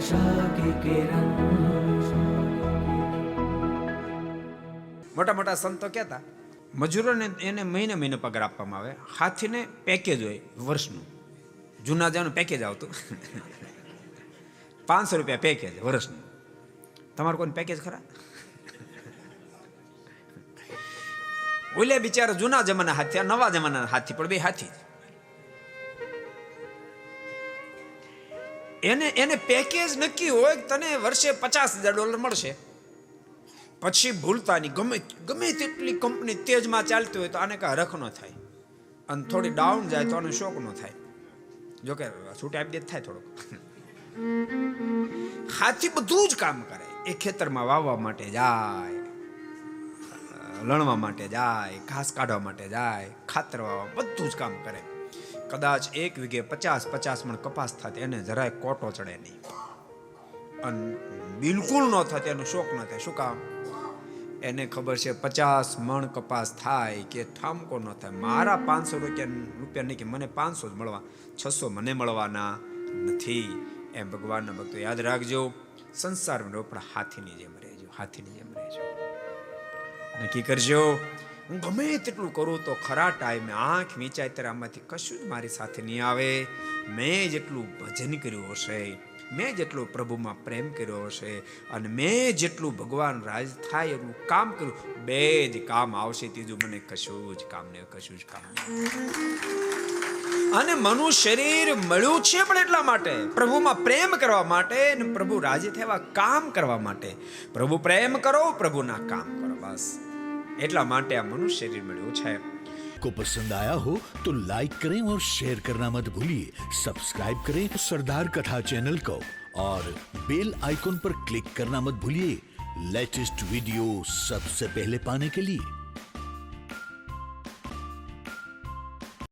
आशा की किरण। મોટા મોટા સંતો કહેતા મજૂરોને એને મહિને મહિને પગાર આપવામાં આવે, હાથીને પેકેજ હોય વર્ષનું. જૂના જવાનું પેકેજ આવતું 500 રૂપિયા પેકેજ વર્ષનું. તમારું કોઈ પેકેજ ખરા? ઓલે બિચારા જૂના જમાના હાથી, આ નવા જમાના હાથી, પણ બે હાથી. એને પેકેજ નક્કી હોય તને વર્ષે $50,000 મળશે. પછી ભૂલતાની ગમે તેટલી કંપની તેજમાં ચાલતી હોય તો આને કાંઈ હરખ ન થાય, અને થોડી ડાઉન જાય તો આને શોક ન થાય. જોકે છૂટ આપી દે થાય થોડુંક. હાથી બધું જ કામ કરે. એ ખેતરમાં વાવવા માટે જાય, લણવા માટે જાય, ઘાસ કાઢવા માટે જાય, ખાતર વાવવા, બધું જ કામ કરે. કદાચ 1 વીઘે 50 મણ કપાસ થાય એને જરાય કોટો ચડે નહીં, અને બિલકુલ ન થાય એનો શોખ ન થાય. શું કામ? એને ખબર છે 50 મણ કપાસ થાય કે ઠામકો ન થાય, મારા 500 રૂપિયા નહીં કે મને 500 જ મળવા, 600 મને મળવાના નથી. એમ ભગવાનના ભક્તો યાદ રાખજો, સંસારમાં રોપડા હાથીની જેમ રહેજો, હાથીની જેમ રહેજો. નક્કી કરજો, હું ગમે તેટલું કરું તો ખરા ટાઈમે આંખ મીચાય ત્યારે આમાંથી કશું જ મારી સાથે નહીં આવે. મેં જેટલું ભજન કર્યું હશે, મેં જેટલો પ્રભુમાં પ્રેમ કર્યો હશે, અને મેં જેટલું ભગવાન રાજ થાય એટલું કામ કર્યું, બે જ કામ આવશે, ત્રીજું મને કશું જ કામ નહીં, કશું જ કામ નહીં. અને મનુષ્ય શરીર મળ્યું છે પણ એટલા માટે, પ્રભુમાં પ્રેમ કરવા માટે, અને પ્રભુ રાજી થવા કામ કરવા માટે. પ્રભુ પ્રેમ કરો, પ્રભુના કામ કરો, બસ એટલા માટે આ મનુષ્ય શરીર મળ્યું છે. को पसंद आया हो तो लाइक करें और शेयर करना मत भूलिए. सब्सक्राइब करें सरदार कथा चैनल को और बेल आइकॉन पर क्लिक करना मत भूलिए लेटेस्ट वीडियो सबसे पहले पाने के लिए.